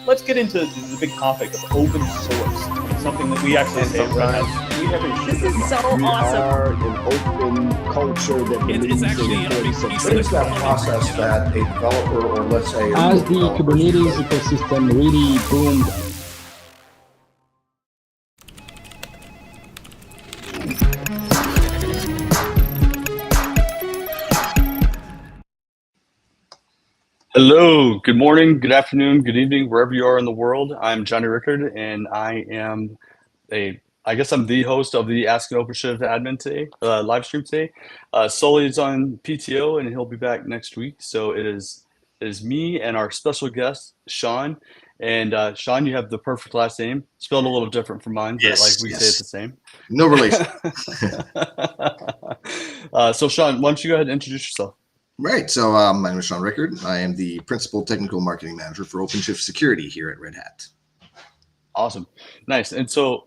let's get into the big topic of open source, something that we actually say at Red Hat. This is so awesome. We are an open culture that it's actually in the importance of piece What is that process that a developer, or let's say as the Kubernetes ecosystem really boomed? Hello, good morning, good afternoon, good evening, wherever you are in the world. I'm Jonny Rickerd, and I am I guess I'm the host of the Ask an OpenShift admin today, live stream today. Sully is on PTO, and he'll be back next week. So it is me and our special guest, Sean. And Sean, you have the perfect last name, spelled a little different from mine, but like we say it the same. No relation. So Sean, why don't you go ahead and introduce yourself? Right. So my name is Sean Rickerd. I am the Principal Technical Marketing Manager for OpenShift Security here at Red Hat. Awesome. Nice. And so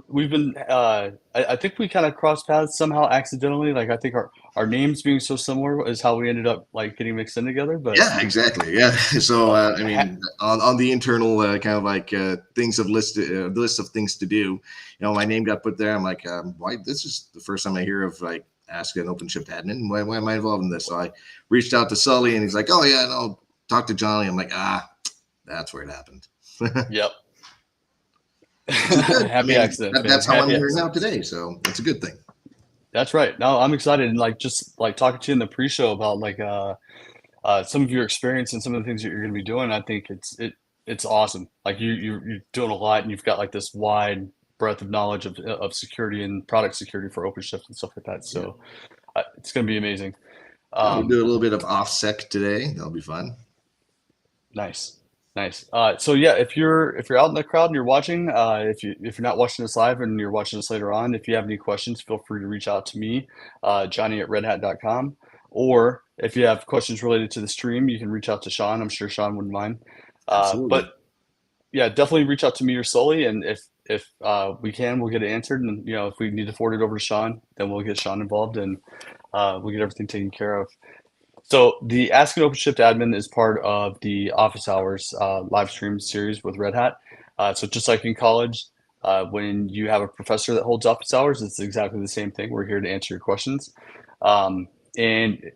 we've been, I think we kind of crossed paths somehow accidentally. Like I think our names being so similar is how we ended up like getting mixed in together. But yeah, exactly. Yeah. So I mean, on the internal kind of like things of the list of things to do, you know, my name got put there. I'm like, why? This is the first time I hear of like Ask an OpenShift admin. Why am I involved in this? So I reached out to Sully, and he's like, "Oh yeah, no, talk to Jonny." I'm like, that's where it happened. Yep. Happy accident. That's how I'm here now today. So it's a good thing. That's right. No, I'm excited, and like just like talking to you in the pre-show about like some of your experience and some of the things that you're going to be doing. I think it's awesome. Like you're doing a lot, and you've got like this wide breadth of knowledge of security and product security for OpenShift and stuff like that. So it's going to be amazing. We'll do a little bit of OffSec today. That'll be fun. Nice. So yeah, if you're out in the crowd and you're watching, if you're not watching this live and you're watching this later on, if you have any questions, feel free to reach out to me, Jonny at redhat.com. Or if you have questions related to the stream, you can reach out to Sean. I'm sure Sean wouldn't mind. But yeah, definitely reach out to me or Sully, and if we can, we'll get it answered. And you know, if we need to forward it over to Sean, then we'll get Sean involved, and we'll get everything taken care of. So the Ask an OpenShift admin is part of the Office Hours live stream series with Red Hat. So just like in college, when you have a professor that holds office hours, it's exactly the same thing. We're here to answer your questions. And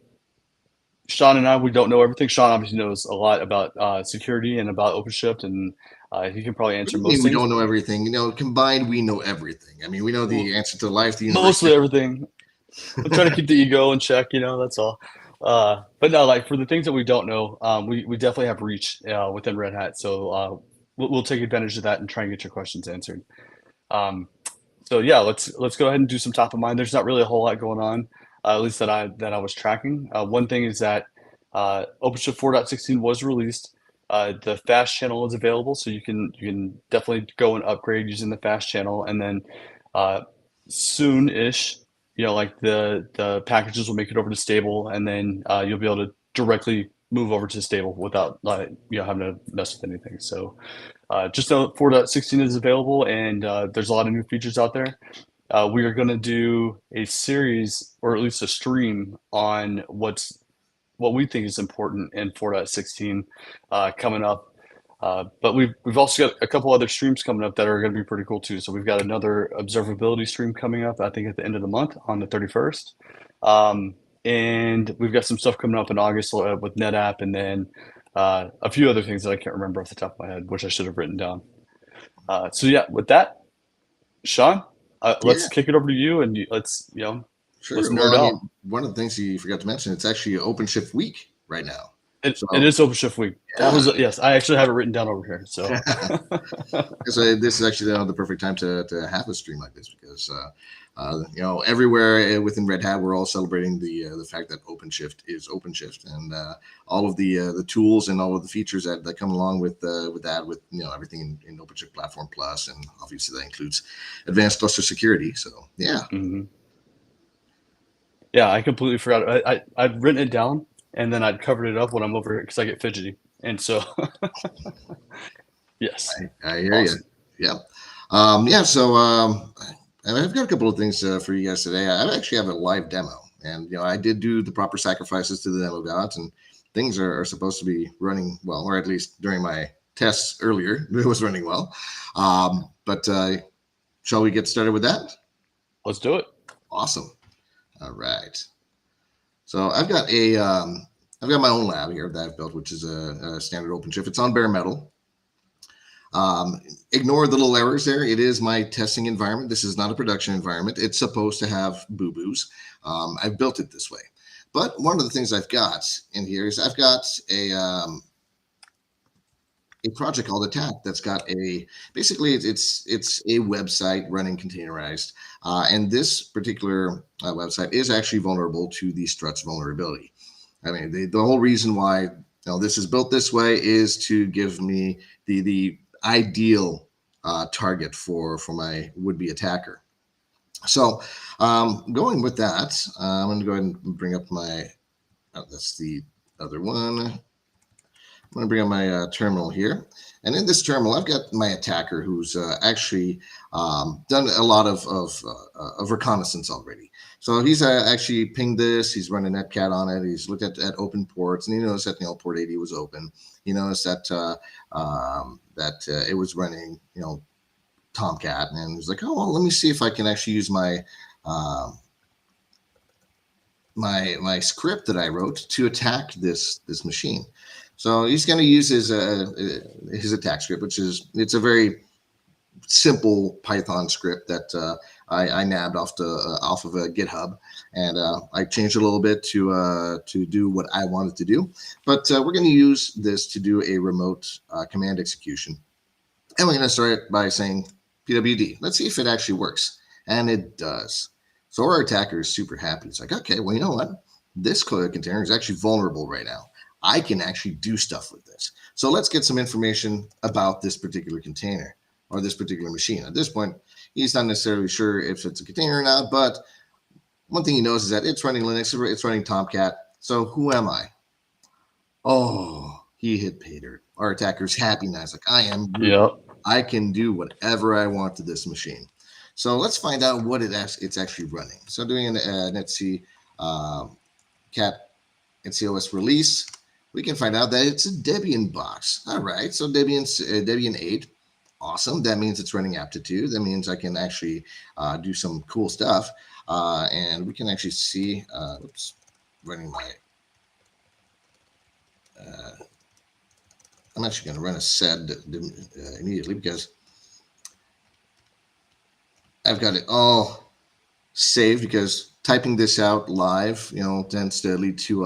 Sean and I, we don't know everything. Sean obviously knows a lot about security and about OpenShift, and he can probably answer most things. We don't know everything. You know, combined, we know everything. I mean, we know the answer to life, the universe. Mostly everything. I'm trying to keep the ego in check, you know, that's all. But no, like for the things that we don't know, we definitely have reach within Red Hat. So we'll take advantage of that and try and get your questions answered. So yeah, let's go ahead and do some top of mind. There's not really a whole lot going on, at least that I was tracking. One thing is that OpenShift 4.16 was released. The fast channel is available, so you can definitely go and upgrade using the fast channel, and then soon-ish, you know, like the packages will make it over to stable, and then you'll be able to directly move over to stable without you know, having to mess with anything. So just know 4.16 is available, and there's a lot of new features out there. We are going to do a series, or at least a stream, on what we think is important in 4.16 coming up. But we've also got a couple other streams coming up that are going to be pretty cool too. So we've got another observability stream coming up, I think at the end of the month on the 31st. And we've got some stuff coming up in August with NetApp, and then a few other things that I can't remember off the top of my head, which I should have written down. So yeah, with that, Sean, let's kick it over to you, and let's, you know, sure. Let's nerd out. One of the things you forgot to mention, it's actually OpenShift week right now. It is OpenShift week. Yeah. That was yes. I actually have it written down over here. So, so this is actually the perfect time to have a stream like this, because you know, everywhere within Red Hat, we're all celebrating the fact that OpenShift is OpenShift, and all of the tools and all of the features that come along with that, with you know, everything in OpenShift Platform Plus, and obviously that includes advanced cluster security. So yeah. Mm-hmm. Yeah, I completely forgot. I'd written it down, and then I'd covered it up when I'm over here because I get fidgety. And so, yes. I hear you. Yeah. Yeah. So I've got a couple of things for you guys today. I actually have a live demo, and you know, I did do the proper sacrifices to the demo gods, and things are supposed to be running well, or at least during my tests earlier. It was running well. But shall we get started with that? Let's do it. Awesome. All right. So I've got my own lab here that I've built, which is a standard OpenShift. It's on bare metal. Ignore the little errors there. It is my testing environment. This is not a production environment. It's supposed to have boo-boos. I've built it this way. But one of the things I've got in here is I've got a project called Attack that's got basically it's a website running containerized. And this particular website is actually vulnerable to the struts vulnerability. I mean, the whole reason why this is built this way is to give me the ideal target for my would-be attacker. So going with that, I'm going to go ahead and bring up my, that's the other one. I'm going to bring up my terminal here. And in this terminal, I've got my attacker who's actually done a lot of reconnaissance already. So he's actually pinged this. He's running netcat on it. He's looked at open ports, and he noticed that port 80 was open. He noticed that it was running Tomcat, and he's like, oh well, let me see if I can actually use my my script that I wrote to attack this machine. So he's going to use his attack script, it's a very simple Python script that I nabbed off of GitHub, and I changed it a little bit to do what I wanted to do. But we're going to use this to do a remote command execution, and we're going to start it by saying pwd. Let's see if it actually works, and it does. So our attacker is super happy. It's like, okay, well, you know what? This container is actually vulnerable right now. I can actually do stuff with this. So let's get some information about this particular container or this particular machine. At this point, he's not necessarily sure if it's a container or not, but one thing he knows is that it's running Linux, it's running Tomcat. So who am I? Oh, he hit pay dirt. Our attacker's happy now. He's like, I am. Yep. I can do whatever I want to this machine. So let's find out what it's actually running. So doing an netc cat ncos release, we can find out that it's a Debian box. All right, so Debian 8, awesome. That means it's running aptitude. That means I can actually do some cool stuff. And we can actually see, oops, running my, I'm actually going to run a sed immediately because I've got it all saved, because typing this out live, tends to lead to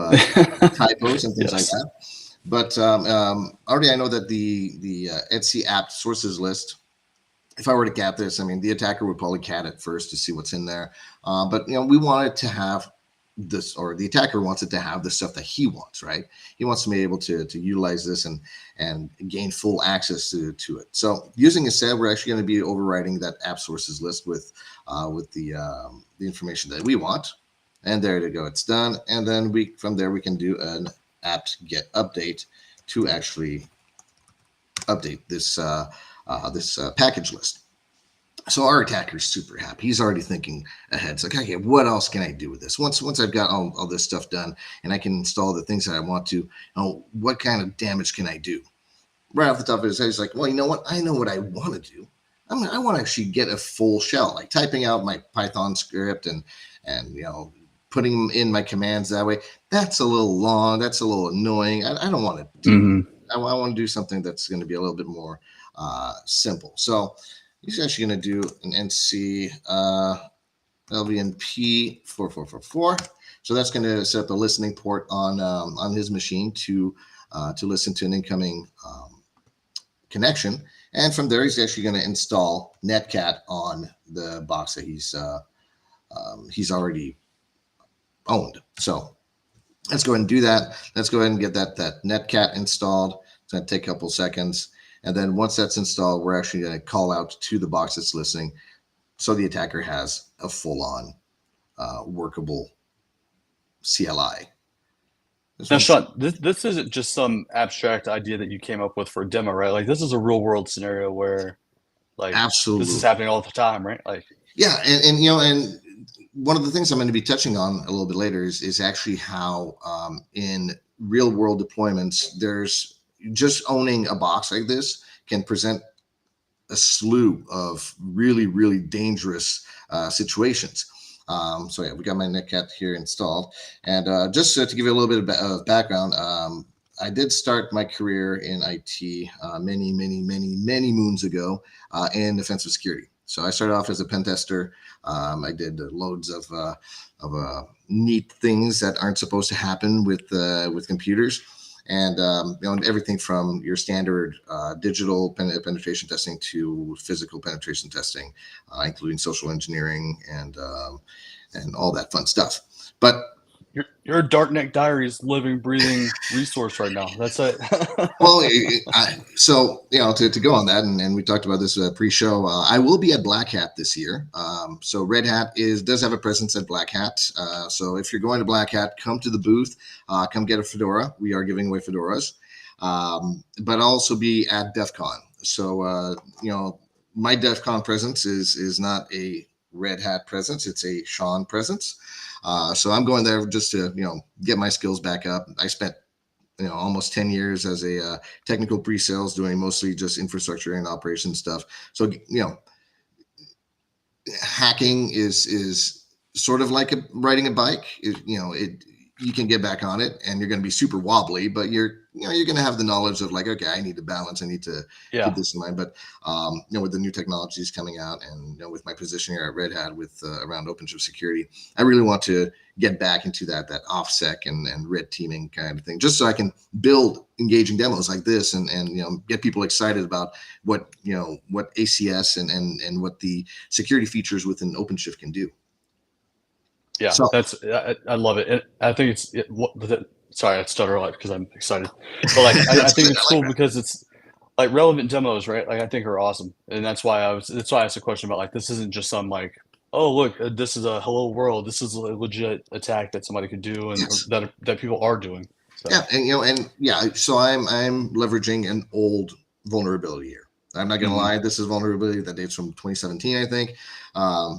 typos and things like that. But already I know that the etc apt sources list, if I were to cat this, I mean, the attacker would probably cat it first to see what's in there. But we want it to have this, or the attacker wants it to have the stuff that he wants, right? He wants to be able to utilize this and gain full access to it. So using a sed, we're actually going to be overriding that app sources list with the information that we want. And there you go, it's done. And then from there we can do an apt get update to actually update this package list. So our attacker is super happy. He's already thinking ahead. It's like, okay, what else can I do with this? Once I've got all this stuff done and I can install the things that I want to, what kind of damage can I do? Right off the top of his head, he's like, well, you know what? I know what I want to do. I want to actually get a full shell, like typing out my Python script and putting in my commands that way. That's a little long. That's a little annoying. I don't want to do. I want to do something that's going to be a little bit more simple. So he's actually going to do an NC LVNP 4444. So that's going to set up a listening port on his machine to listen to an incoming connection. And from there, he's actually going to install netcat on the box that he's already owned. So let's go ahead and do that. Let's go ahead and get that netcat installed. It's going to take a couple seconds. And then once that's installed, we're actually going to call out to the box that's listening, so the attacker has a full-on workable CLI. Now, Sean, this isn't just some abstract idea that you came up with for a demo, right? Like, this is a real-world scenario where, like, absolutely, this is happening all the time, right? Like, yeah, and one of the things I'm going to be touching on a little bit later is actually how in real-world deployments there's just owning a box like this can present a slew of really, really dangerous situations. So yeah, we got my Netcat here installed. And just to give you a little bit of background, I did start my career in IT many, many, many, many moons ago in offensive security. So I started off as a pen tester. I did loads of neat things that aren't supposed to happen with computers. And everything from your standard digital penetration testing to physical penetration testing, including social engineering and all that fun stuff. But your Darknet Diaries living, breathing resource right now. That's it. well, so to go on that, and we talked about this pre-show. I will be at Black Hat this year. So Red Hat does have a presence at Black Hat. So if you're going to Black Hat, come to the booth. Come get a fedora. We are giving away fedoras. But I'll also be at DEF CON. So my DEF CON presence is not a Red Hat presence. It's a Sean presence. So I'm going there just to get my skills back up. I spent almost 10 years as a technical pre-sales, doing mostly just infrastructure and operation stuff. So hacking is sort of like riding a bike. You can get back on it, and you're going to be super wobbly, but you're going to have the knowledge of like, okay, I need to balance. I need to keep this in mind. But with the new technologies coming out, and with my position here at Red Hat with around OpenShift security, I really want to get back into that OffSec and red teaming kind of thing, just so I can build engaging demos like this and get people excited about what ACS and what the security features within OpenShift can do. Yeah, so, I love it. I think sorry, I stutter a lot because I'm excited. But like, I think it's cool because it's like relevant demos, right? Like I think are awesome, and that's why I asked a question about like this isn't just some like, oh look, this is a hello world. This is a legit attack that somebody could do, and yes. that people are doing. So. Yeah, so I'm leveraging an old vulnerability here. I'm not going to lie. This is vulnerability that dates from 2017, I think.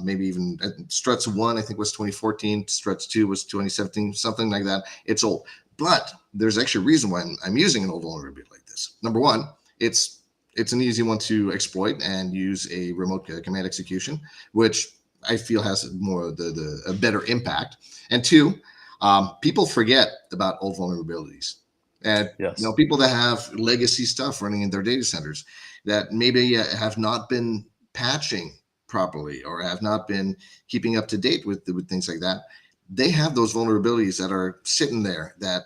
Maybe even Struts 1, I think, was 2014. Struts 2 was 2017, something like that. It's old. But there's actually a reason why I'm using an old vulnerability like this. Number one, it's an easy one to exploit and use a remote command execution, which I feel has more a better impact. And two, people forget about old vulnerabilities. And people that have legacy stuff running in their data centers that maybe have not been patching properly or have not been keeping up to date with things like that, they have those vulnerabilities that are sitting there that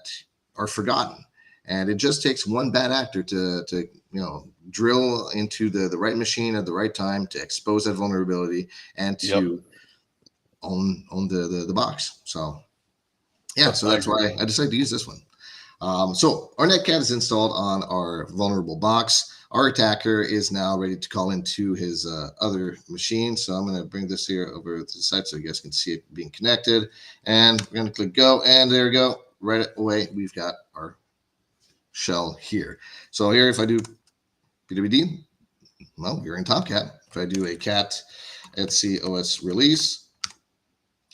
are forgotten. And it just takes one bad actor to drill into the right machine at the right time to expose that vulnerability and to own the box. So that's why I decided to use this one. So our Netcat is installed on our vulnerable box. Our attacker is now ready to call into his other machine. So I'm going to bring this here over to the side so you guys can see it being connected. And we're going to click go, and there we go. Right away, we've got our shell here. So here, if I do pwd, well, you're in Tomcat. If I do a cat etc os release,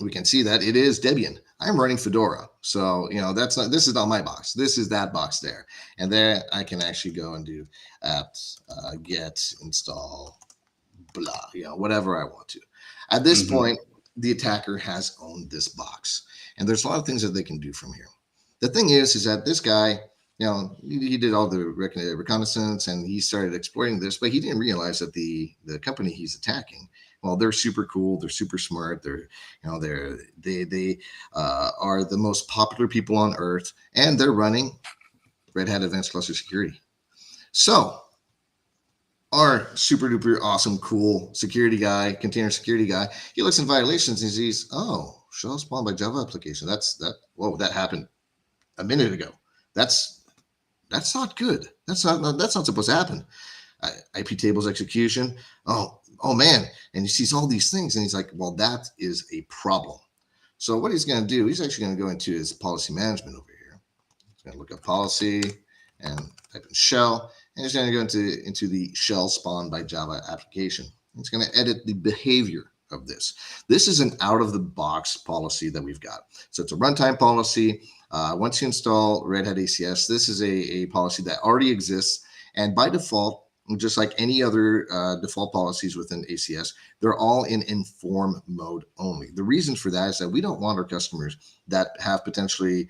we can see that it is Debian. I'm running Fedora. So, this is not my box. This is that box there. And there I can actually go and do apt get install blah, whatever I want to. At this point, the attacker has owned this box. And there's a lot of things that they can do from here. The thing is that this guy, he did all the reconnaissance and he started exploiting this, but he didn't realize that the company he's attacking, well, they're super cool. They're super smart. They are the most popular people on earth, and they're running Red Hat Advanced Cluster Security. So our super duper awesome, cool security guy, container security guy, he looks in violations and he sees, oh, shell spawned by Java application. That happened a minute ago. That's not good. That's not supposed to happen. IP tables execution. Oh man. And he sees all these things and he's like, well, that is a problem. So what he's going to do, he's actually going to go into his policy management over here. He's going to look up policy and type in shell, and he's going to go into the shell spawned by Java application. He's going to edit the behavior of this. This is an out of the box policy that we've got. So it's a runtime policy. Once you install Red Hat ACS, this is a policy that already exists. And by default, just like any other default policies within ACS, they're all in inform mode only. The reason for that is that we don't want our customers that have potentially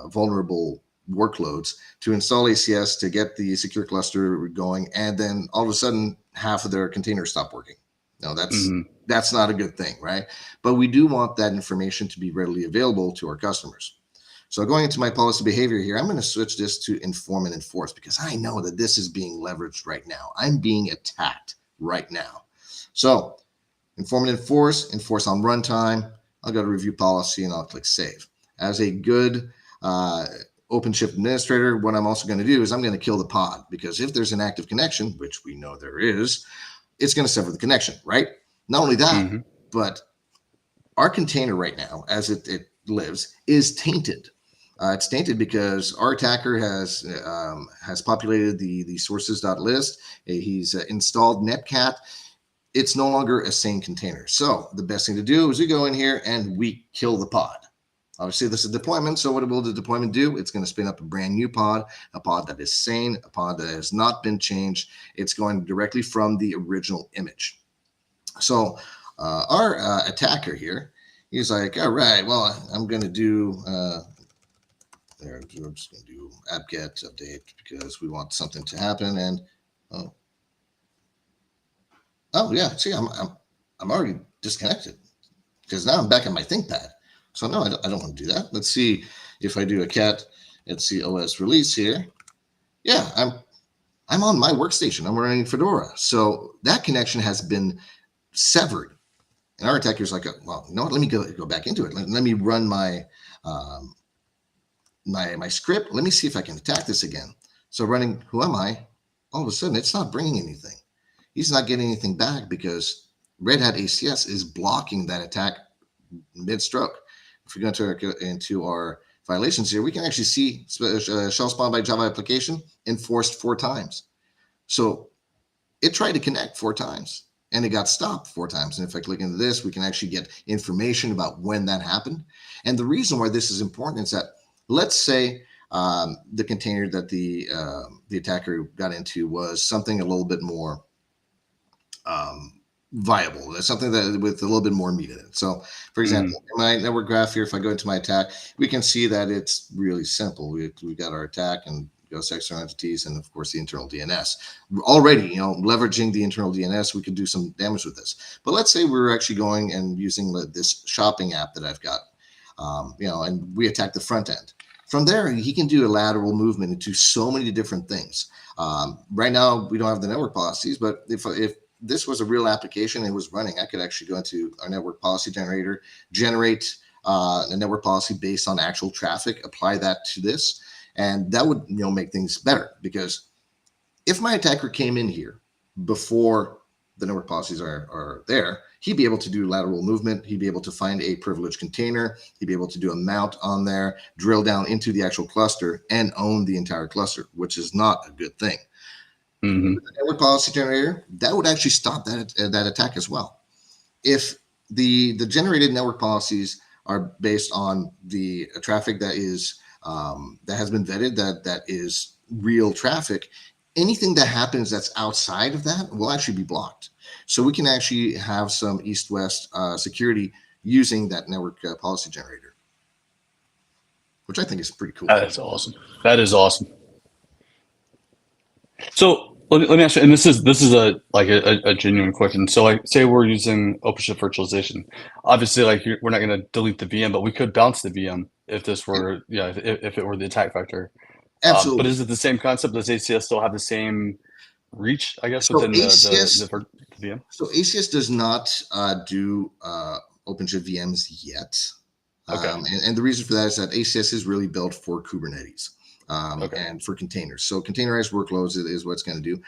vulnerable workloads to install ACS to get the secure cluster going, and then all of a sudden half of their containers stop working. No, that's not a good thing, right? But we do want that information to be readily available to our customers. So going into my policy behavior here, I'm going to switch this to inform and enforce, because I know that this is being leveraged right now. I'm being attacked right now. So inform and enforce on runtime. I'll go to review policy and I'll click save. As a good OpenShift administrator, what I'm also going to do is I'm going to kill the pod, because if there's an active connection, which we know there is, it's going to sever the connection, right? Not only that, but our container right now, as it lives, is tainted. It's tainted because our attacker has populated the sources.list. He's installed netcat. It's no longer a sane container. So the best thing to do is we go in here and we kill the pod. Obviously, this is deployment. So what will the deployment do? It's going to spin up a brand new pod, a pod that is sane, a pod that has not been changed. It's going directly from the original image. So our attacker here, he's like, all right, well, I'm going to do I'm just going to do apt-get update because we want something to happen. And oh yeah, see, I'm already disconnected because now I'm back at my ThinkPad. So no, I don't want to do that. Let's see if I do a cat. Let's see OS release here. Yeah, I'm on my workstation. I'm running Fedora. So that connection has been severed. And our attacker's like, well, you know what? Let me go back into it. Let me run my my script. Let me see if I can attack this again. So running who am I? All of a sudden, it's not bringing anything. He's not getting anything back because Red Hat ACS is blocking that attack mid-stroke. If we go into our violations here, we can actually see shell spawn by Java application enforced 4 times. So it tried to connect 4 times and it got stopped 4 times. And if I click into this, we can actually get information about when that happened. And the reason why this is important is that, let's say the container that the attacker got into was something a little bit more viable. It's something that with a little bit more meat in it. So, for example, in my network graph here, if I go into my attack, we can see that it's really simple. We got our attack and ghost external entities, and of course the internal DNS. Already, leveraging the internal DNS, we could do some damage with this. But let's say we were actually going and using this shopping app that I've got, and we attack the front end. From there, he can do a lateral movement into so many different things. Right now, we don't have the network policies, but if this was a real application and it was running, I could actually go into our network policy generator, generate a network policy based on actual traffic, apply that to this, and that would make things better. Because if my attacker came in here before the network policies are there, he'd be able to do lateral movement. He'd be able to find a privileged container. He'd be able to do a mount on there, drill down into the actual cluster, and own the entire cluster, which is not a good thing. With the network policy generator, that would actually stop that attack as well. If the generated network policies are based on the traffic that is that has been vetted, that is real traffic, anything that happens that's outside of that will actually be blocked. So we can actually have some east-west security using that network policy generator, which I think is pretty cool. That is awesome. That is awesome. So let me ask you, and this is a genuine question. So like, say we're using OpenShift virtualization. Obviously, we're not going to delete the VM, but we could bounce the VM if this were, if it were the attack vector. Absolutely. But is it the same concept? Does ACS still have the same reach, I guess, So within ACS, the VM? So ACS does not do OpenShift VMs yet. Okay. And the reason for that is that ACS is really built for Kubernetes. And for containers. So containerized workloads is what it's going to do.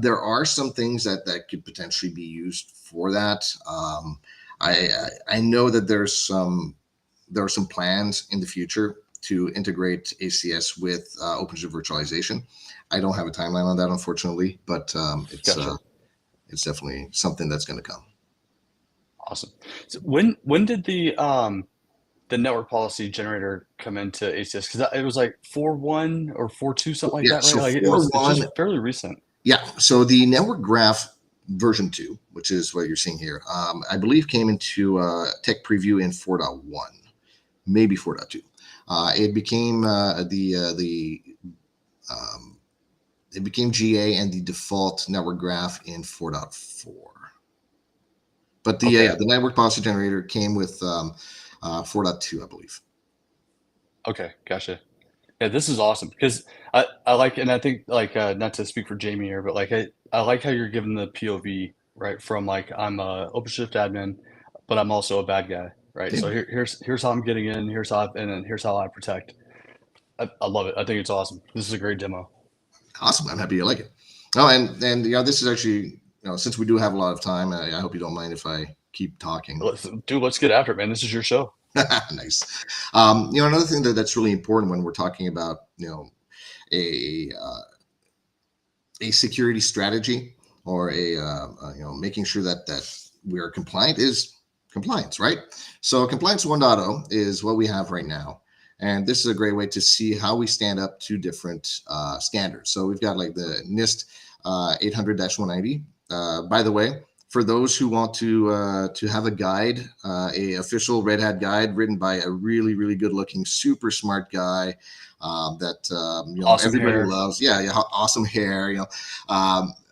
There are some things that could potentially be used for that. I know that there are some plans in the future to integrate ACS with OpenShift virtualization. I don't have a timeline on that, unfortunately, but it's definitely something that's going to come. Awesome. So when did the the network policy generator come into ACS? Because it was like 4.1 or 4.2, something like Yeah, that, right? so Like it's 4.1. just fairly recent. Yeah, so the network graph version 2, which is what you're seeing here, I believe came into tech preview in 4.1, maybe 4.2. It became it became GA and the default network graph in 4.4. But the network policy generator came with 4.2, I believe. Okay, gotcha. Yeah, this is awesome because I like, and I think like not to speak for Jamie here, but like I like how you're giving the POV, right? From like I'm a OpenShift admin, but I'm also a bad guy, right? Yeah. So here's how I'm getting in, and then here's how I protect. I love it. I think it's awesome. This is a great demo. Awesome. I'm happy you like it. Oh, and this is actually, since we do have a lot of time, I hope you don't mind if I keep talking. Let's get after it, man. This is your show. Nice. Another thing that's really important when we're talking about, a security strategy or making sure that we are compliant is compliance, right? So compliance 1.0 is what we have right now. And this is a great way to see how we stand up to different standards. So we've got like the NIST 800-190. By the way, for those who want to have a guide, a official Red Hat guide written by a really, really good looking, super smart guy that awesome everybody hair. loves. Yeah, awesome hair.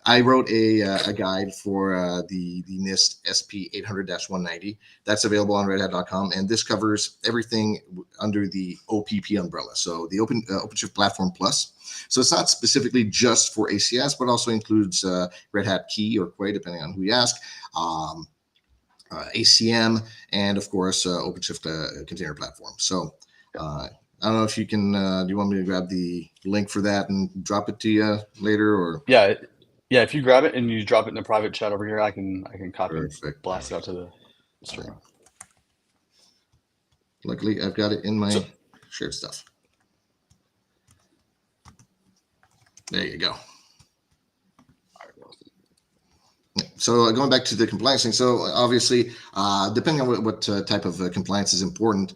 I wrote a guide for the NIST SP 800-190. That's available on redhat.com, and this covers everything under the OPP umbrella. So the OpenShift Platform Plus. So it's not specifically just for ACS, but also includes Red Hat Key or Quay, depending on who you ask, ACM, and of course OpenShift Container Platform. So I don't know if you can. Do you want me to grab the link for that and drop it to you later, or? Yeah. If you grab it and you drop it in the private chat over here, I can copy and blast it out to the stream. Luckily, I've got it in my shared stuff. There you go. So going back to the compliance thing, so obviously, depending on what type of compliance is important,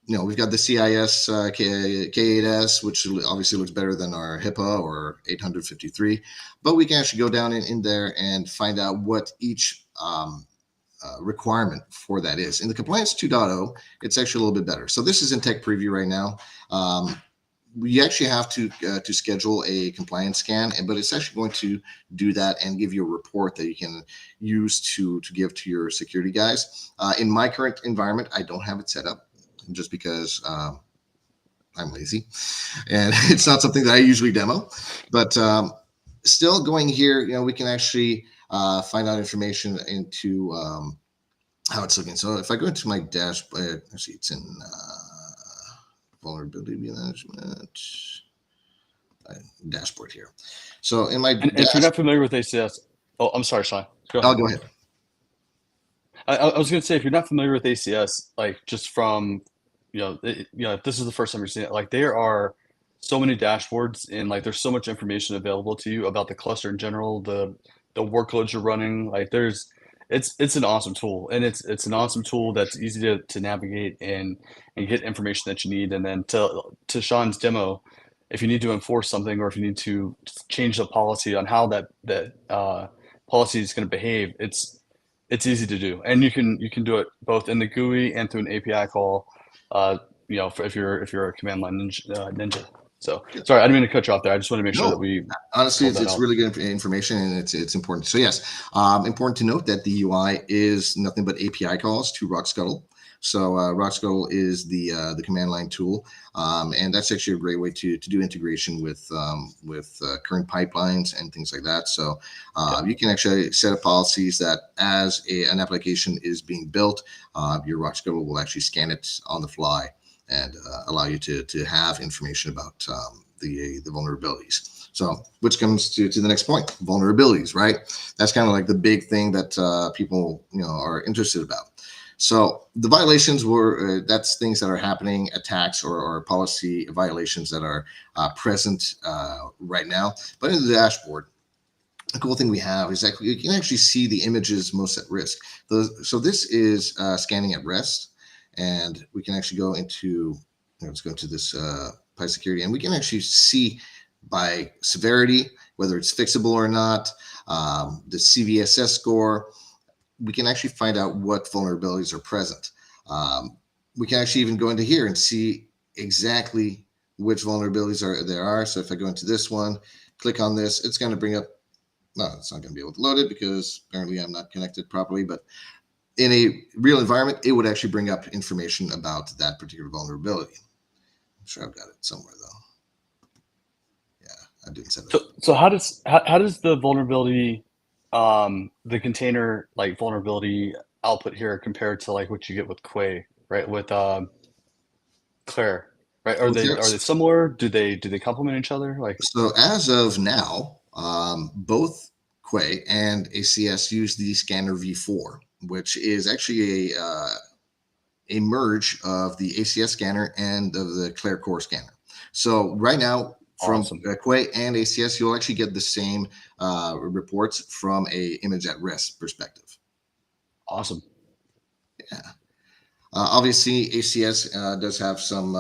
we've got the CIS K8S, which obviously looks better than our HIPAA or 853, but we can actually go down in there and find out what each requirement for that is. In the compliance 2.0, it's actually a little bit better. So this is in tech preview right now. We actually have to schedule a compliance scan, but it's actually going to do that and give you a report that you can use to give to your security guys. In my current environment, I don't have it set up just because I'm lazy and it's not something that I usually demo. But still going here, we can actually find out information into how it's looking. So if I go into my dashboard, actually it's in vulnerability management dashboard here. So in my if you're not familiar with ACS, I'm sorry, Sean. Go ahead. I was going to say, if you're not familiar with ACS, like just from if this is the first time you're seeing it, like there are so many dashboards and like there's so much information available to you about the cluster in general, the workloads you're running. Like it's an awesome tool, and it's an awesome tool that's easy to navigate and get information that you need. And then to Sean's demo, if you need to enforce something or if you need to change the policy on how that policy is going to behave, it's easy to do, and you can do it both in the GUI and through an API call. If you're a command line ninja. So sorry, I didn't mean to cut you off there. I just want to make sure that we honestly, it's really good information, and it's important. So yes, important to note that the UI is nothing but API calls to RHACS. So RHACS is the command line tool, and that's actually a great way to do integration with current pipelines and things like that. So you can actually set up policies that as an application is being built, your RHACS will actually scan it on the fly and allow you to have information about the vulnerabilities. So, which comes to the next point, vulnerabilities, right? That's kind of like the big thing that people are interested about. So the violations were that's things that are happening, attacks or policy violations that are present right now. But in the dashboard, the cool thing we have is that you can actually see the images most at risk. So this is scanning at rest. and we can actually go into, let's go to this Pi security, and we can actually see by severity whether it's fixable or not, the CVSS score. We can actually find out what vulnerabilities are present. We can actually even go into here and see exactly which vulnerabilities there are. So if I go into this one, click on this, it's going to bring up, no, it's not going to be able to load it because apparently I'm not connected properly, but in a real environment, it would actually bring up information about that particular vulnerability. I'm sure I've got it somewhere though. Yeah, I didn't set it up. So how does the vulnerability, the container like vulnerability output here compared to like what you get with Quay, right? With Claire, right? Are they similar? Do they complement each other? Like, so as of now, both Quay and ACS use the Scanner V4, which is actually a merge of the ACS scanner and of the Claire Core scanner. So right now, from awesome. Quay and ACS, you'll actually get the same reports from a image at rest perspective. Awesome. Yeah. Obviously, ACS does have some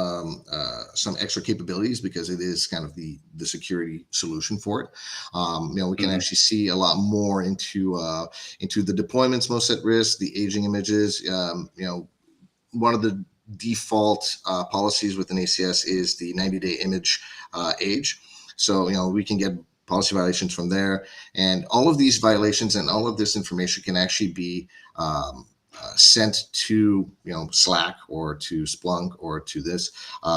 extra capabilities because it is kind of the security solution for it. We can actually see a lot more into the deployments most at risk, the aging images. One of the default policies within ACS is the 90-day image age. So we can get policy violations from there, and all of these violations and all of this information can actually be sent to Slack or to Splunk or to this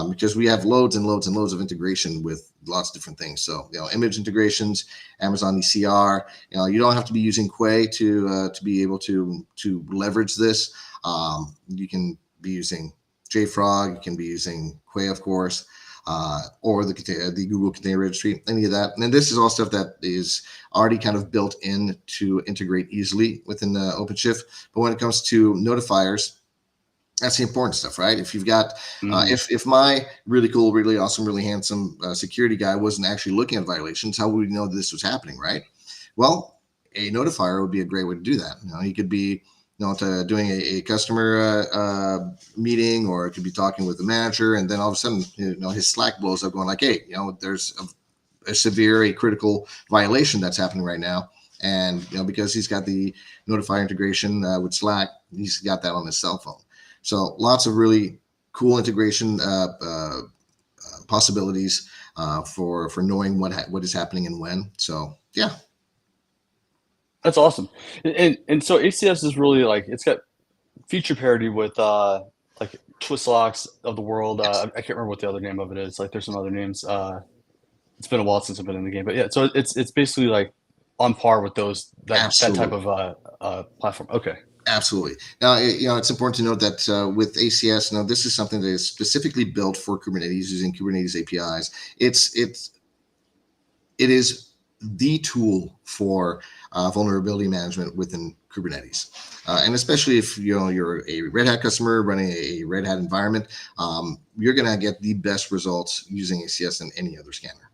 because we have loads and loads and loads of integration with lots of different things. So image integrations, Amazon ECR. You don't have to be using Quay to be able to leverage this. You can be using JFrog. You can be using Quay, of course. Or the Google Container Registry, any of that. And then this is all stuff that is already kind of built in to integrate easily within the OpenShift. But when it comes to notifiers, that's the important stuff, right? If you've got, if my really cool, really awesome, really handsome security guy wasn't actually looking at violations, how would we know this was happening, right? Well, a notifier would be a great way to do that. He could be to doing a customer meeting, or it could be talking with the manager, and then all of a sudden, his Slack blows up, going like, "Hey, there's a severe, a critical violation that's happening right now," and because he's got the notifier integration with Slack, he's got that on his cell phone. So lots of really cool integration possibilities for knowing what is happening and when. So yeah. That's awesome. And so ACS is really like, it's got feature parity with like Twistlocks of the world. I can't remember what the other name of it is. Like there's some other names. It's been a while since I've been in the game, but yeah, so it's basically like on par with that type of platform. Okay. Absolutely. Now, it's important to note that with ACS, now this is something that is specifically built for Kubernetes using Kubernetes APIs. It is the tool for vulnerability management within Kubernetes, and especially if you're a Red Hat customer running a Red Hat environment, you're going to get the best results using ACS than any other scanner.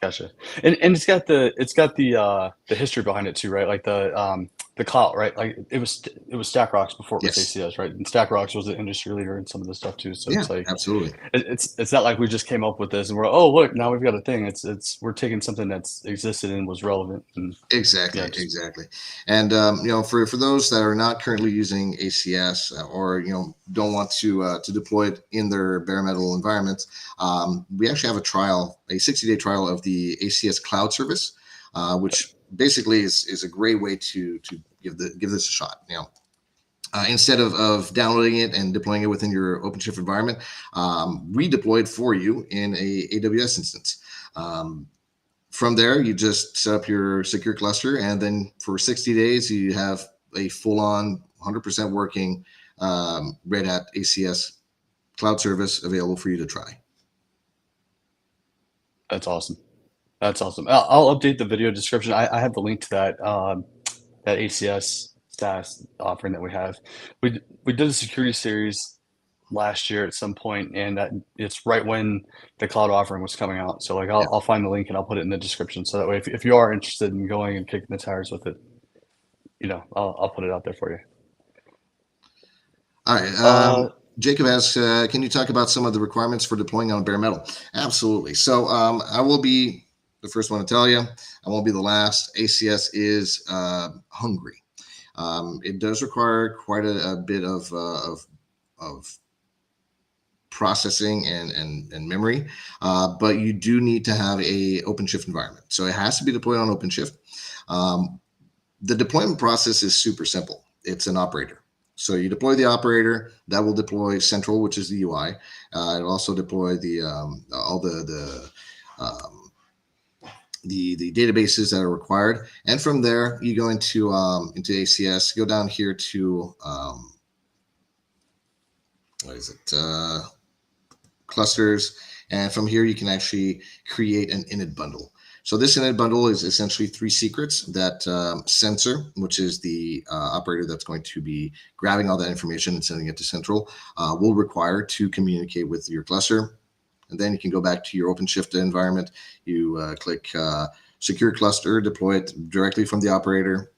Gotcha. And it's got the history behind it too, right? Like the cloud, right? Like it was StackRox before it was ACS, right? And StackRox was the industry leader in some of this stuff too. So it's like absolutely. It's not like we just came up with this and we're look, now we've got a thing. We're taking something that's existed and was relevant. And exactly. And for those that are not currently using ACS or don't want to deploy it in their bare metal environments, we actually have a 60-day trial of the ACS cloud service, which basically is a great way to give this a shot. Instead of downloading it and deploying it within your OpenShift environment, we deploy it for you in a AWS instance. From there, you just set up your secure cluster, and then for 60 days, you have a full-on 100% working Red Hat ACS cloud service available for you to try. That's awesome. I'll update the video description. I have the link to that ACS SaaS offering that we have. We did a security series last year at some point, and it's right when the cloud offering was coming out. So like I'll find the link and I'll put it in the description. So that way, if you are interested in going and kicking the tires with it, I'll put it out there for you. All right. Jacob asks, can you talk about some of the requirements for deploying on bare metal? Absolutely. So I will be the first one to tell you. I won't be the last. ACS is hungry. It does require quite a bit of processing and memory, but you do need to have a OpenShift environment. So it has to be deployed on OpenShift. The deployment process is super simple. It's an operator. So you deploy the operator, that will deploy Central, which is the UI. It'll also deploy the all the databases that are required. And from there, you go into ACS, go down here to what is it? Clusters. And from here, you can actually create an init bundle. So this init bundle is essentially 3 secrets that sensor, which is the operator that's going to be grabbing all that information and sending it to Central, will require to communicate with your cluster. And then you can go back to your OpenShift environment. You click secure cluster, deploy it directly from the operator,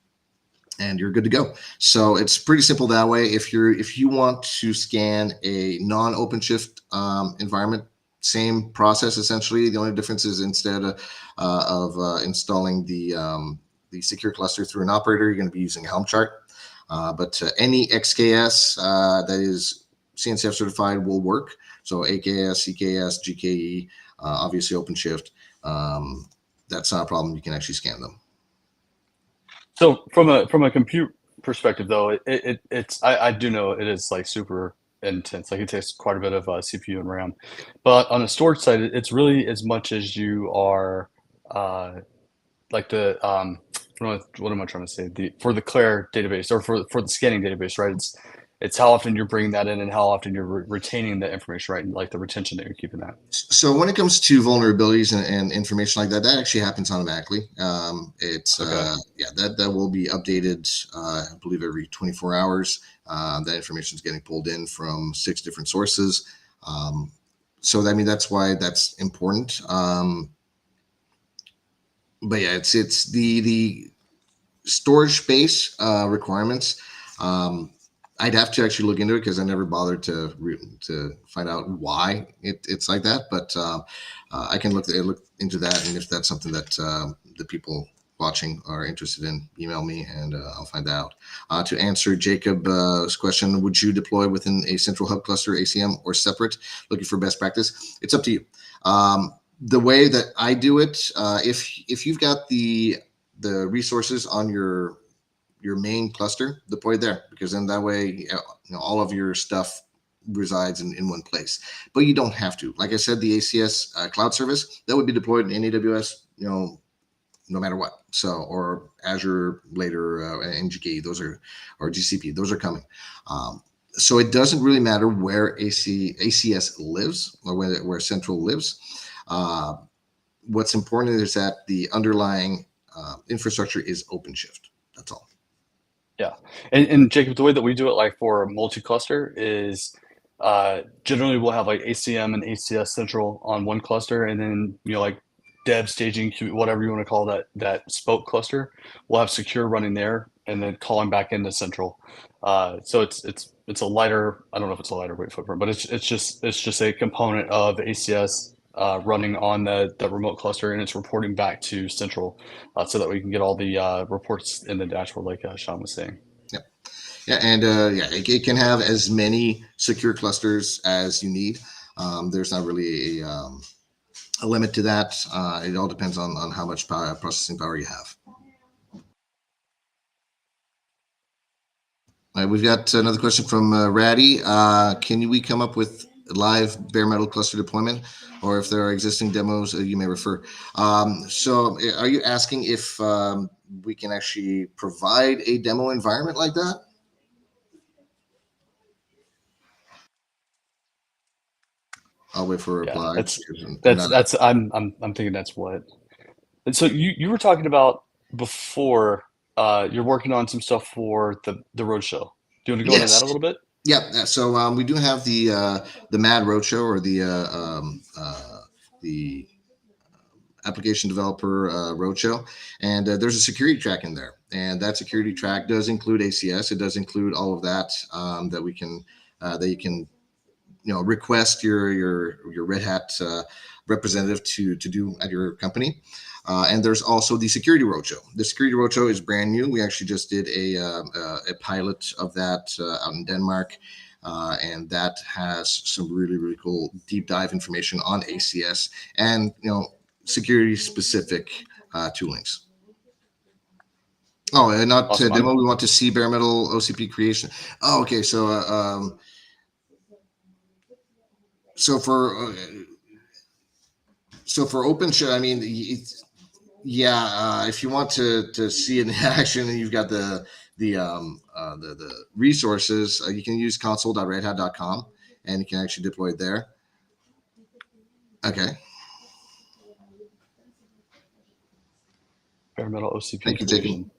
and you're good to go. So it's pretty simple that way. If you want to scan a non-OpenShift environment, same process essentially. The only difference is instead of installing the secure cluster through an operator, you're going to be using a Helm chart. But any XKS that is CNCF certified will work. So AKS, CKS, GKE, obviously OpenShift. That's not a problem. You can actually scan them. So from a compute perspective, though, I do know it is like super intense. Like it takes quite a bit of CPU and RAM. But on the storage side, it's really as much as you are like the what am I trying to say? For the Claire database or for the scanning database, right? It's how often you're bringing that in and how often you're retaining the information, right? And like the retention that you're keeping that. So when it comes to vulnerabilities and information like that, that actually happens automatically. It's Okay. that will be updated, I believe every 24 hours. That information is getting pulled in from 6 different sources. So I mean, that's why that's important. But yeah, it's the storage space requirements. I'd have to actually look into it because I never bothered to find out why it's like that. But I can look into that, and if that's something that the people watching are interested in, email me and I'll find out. To answer Jacob's question, would you deploy within a central hub cluster, ACM, or separate? Looking for best practice. It's up to you. The way that I do it, if you've got the resources on your main cluster, deploy there, because then that way all of your stuff resides in one place. But you don't have to. Like I said, the ACS cloud service that would be deployed in AWS, no matter what. So, or Azure later, and GKE, those are, or GCP, those are coming. So it doesn't really matter where ACS lives or where Central lives. What's important is that the underlying infrastructure is OpenShift. That's all. Yeah. And Jacob, the way that we do it, like for multi-cluster, is generally we'll have like ACM and ACS Central on one cluster, and then like dev, staging, whatever you want to call that spoke cluster, we'll have secure running there, and then calling back into Central. So it's a lighter. I don't know if it's a lighter weight footprint, but it's just a component of ACS running on the remote cluster, and it's reporting back to Central, so that we can get all the reports in the dashboard, like Sean was saying. Yep. Yeah, and it can have as many secure clusters as you need. There's not really a limit to that. It all depends on how much processing power you have. All right, we've got another question from Ratty. Can we come up with live bare metal cluster deployment, or if there are existing demos you may refer? So are you asking if we can actually provide a demo environment like that? I'll wait for a reply. I'm thinking that's what. And so you were talking about before, you're working on some stuff for the roadshow. Do you want to go into that a little bit? Yeah. So we do have the MAD Roadshow, or the application developer roadshow, and there's a security track in there, and that security track does include ACS. It does include all of that that we can that you can, request your Red Hat representative to do at your company. And there's also the Security Roadshow. The Security Roadshow is brand new. We actually just did a pilot of that out in Denmark. And that has some really, really cool deep dive information on ACS and, security specific toolings. Oh, and not to demo, we want to see bare metal OCP creation. Oh, okay. So, so for OpenShift, I mean, if you want to see it in action, and you've got the resources, you can use console.redhat.com, and you can actually deploy it there. Okay. Bare metal OCP. Thank you, Jacob.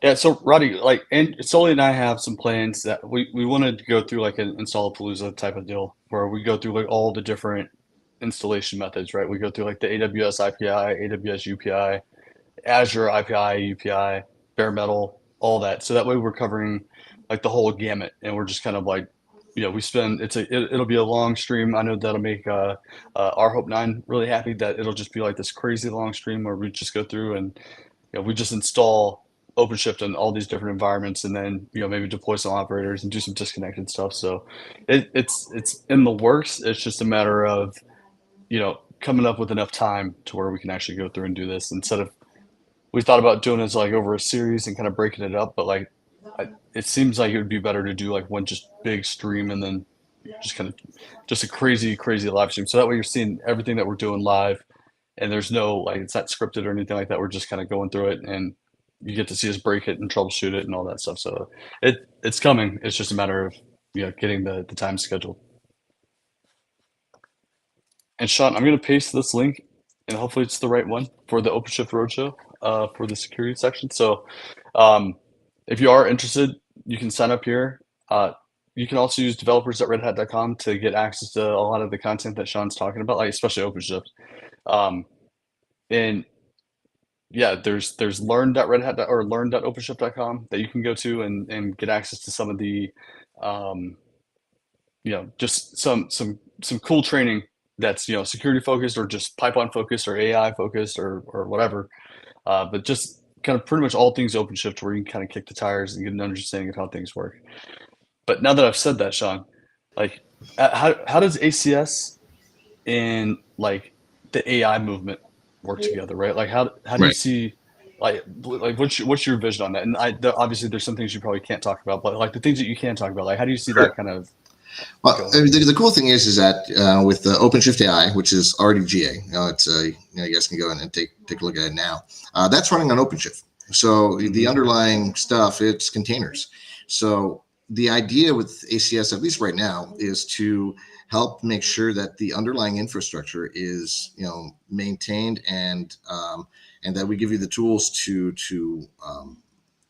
Yeah, so Roddy, and Sully and I have some plans that we wanted to go through like an Installapalooza type of deal where we go through like all the different installation methods, right? We go through like the AWS IPI, AWS UPI, Azure IPI, UPI, bare metal, all that. So that way we're covering like the whole gamut, and we're just kind of like, we spend it'll be a long stream. I know that'll make our Hope 9 really happy that it'll just be like this crazy long stream where we just go through and we just install OpenShift in all these different environments, and then maybe deploy some operators and do some disconnected stuff. So it's in the works. It's just a matter of coming up with enough time to where we can actually go through and do this. Instead of, we thought about doing this like over a series and kind of breaking it up, but like it seems like it would be better to do like one just big stream and then just a crazy live stream. So that way you're seeing everything that we're doing live, and there's no like, it's not scripted or anything like that. We're just kind of going through it, and you get to see us break it and troubleshoot it and all that stuff. So it's coming. It's just a matter of getting the time scheduled. And Sean, I'm going to paste this link, and hopefully it's the right one for the OpenShift Roadshow for the security section. So if you are interested, you can sign up here. You can also use developers.redhat.com to get access to a lot of the content that Sean's talking about, like especially OpenShift. And yeah, there's learn.redhat or learn.openshift.com that you can go to and get access to some of the just some cool training that's security focused or just pipeline focused or AI focused or whatever, but just kind of pretty much all things OpenShift where you can kind of kick the tires and get an understanding of how things work. But now that I've said that, Sean, like how does ACS and like the AI movement work together, right? Like how do you see like what's your vision on that? And obviously there's some things you probably can't talk about, but like the things that you can talk about, like how do you see that kind of? Well, the cool thing is that with the OpenShift AI, which is already GA, it's you guys can go in and take a look at it now. That's running on OpenShift. So the underlying stuff, it's containers. So the idea with ACS, at least right now, is to help make sure that the underlying infrastructure is maintained and that we give you the tools to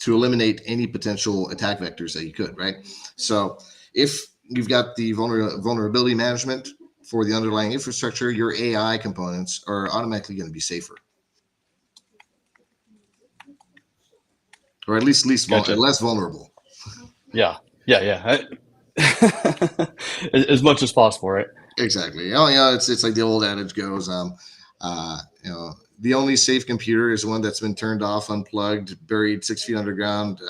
eliminate any potential attack vectors that you could, right? So if you've got the vulnerability management for the underlying infrastructure, your AI components are automatically going to be safer, or at least less vulnerable. Yeah. As much as possible, right? Exactly. Oh yeah, it's like the old adage goes, the only safe computer is one that's been turned off, unplugged, buried 6 feet underground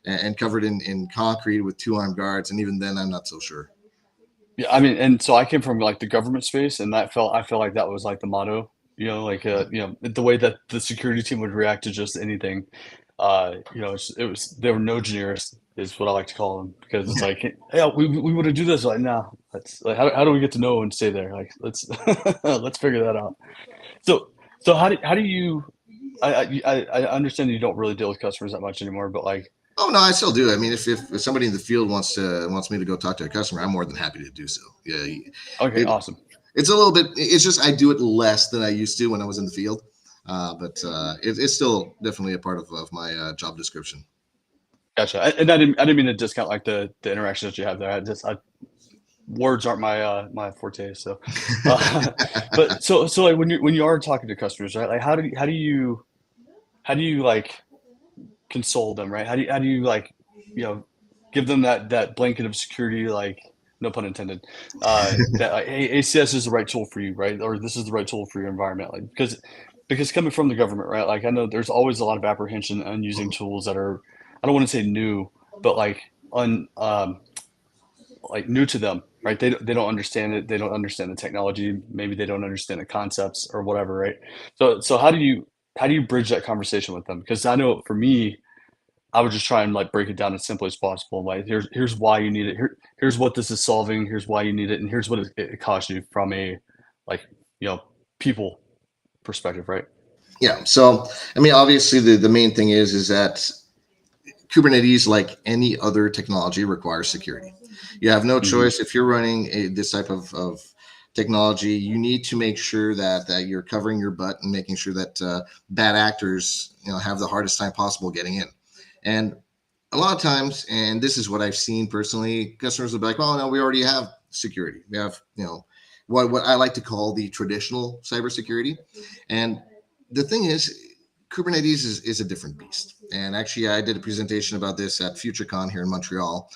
and covered in concrete with 2 armed guards. And even then, I'm not so sure. Yeah, I mean, and so I came from like the government space, and I felt like that was like the motto, the way that the security team would react to just anything. They were no engineers is what I like to call them, because it's like, yeah, we want to do this. Like, no, that's like, how do we get to know and stay there? Like, let's figure that out. So how do you? I understand that you don't really deal with customers that much anymore, but like. Oh no, I still do. I mean, if somebody in the field wants me to go talk to a customer, I'm more than happy to do so. Yeah. Okay. Awesome. It's a little bit. It's just I do it less than I used to when I was in the field, but it's still definitely a part of my job description. Gotcha. And I didn't mean to discount like the interaction that you have there. Words aren't my forte. So, but so like when you are talking to customers, right? Like how do you like console them, right? How do you like, give them that blanket of security, like no pun intended, that like, hey, ACS is the right tool for you, right? Or this is the right tool for your environment, like because coming from the government, right? Like I know there's always a lot of apprehension on using tools that are, I don't want to say new, but like new to them, right? They don't understand it. They don't understand the technology. Maybe they don't understand the concepts or whatever, right? So how do you bridge that conversation with them? Because I know for me, I would just try and like break it down as simply as possible. Like here's why you need it. Here's what this is solving. Here's why you need it, and here's what it costs you from a like people perspective, right? Yeah. So, I mean, obviously, the main thing is that Kubernetes, like any other technology, requires security. You have no Hmm. choice if you're running this type of technology. You need to make sure that you're covering your butt and making sure that bad actors, have the hardest time possible getting in. And a lot of times, and this is what I've seen personally, customers will be like, "Well, no, we already have security. We have, what I like to call the traditional cybersecurity." And the thing is, Kubernetes is a different beast. And actually, I did a presentation about this at FutureCon here in Montreal.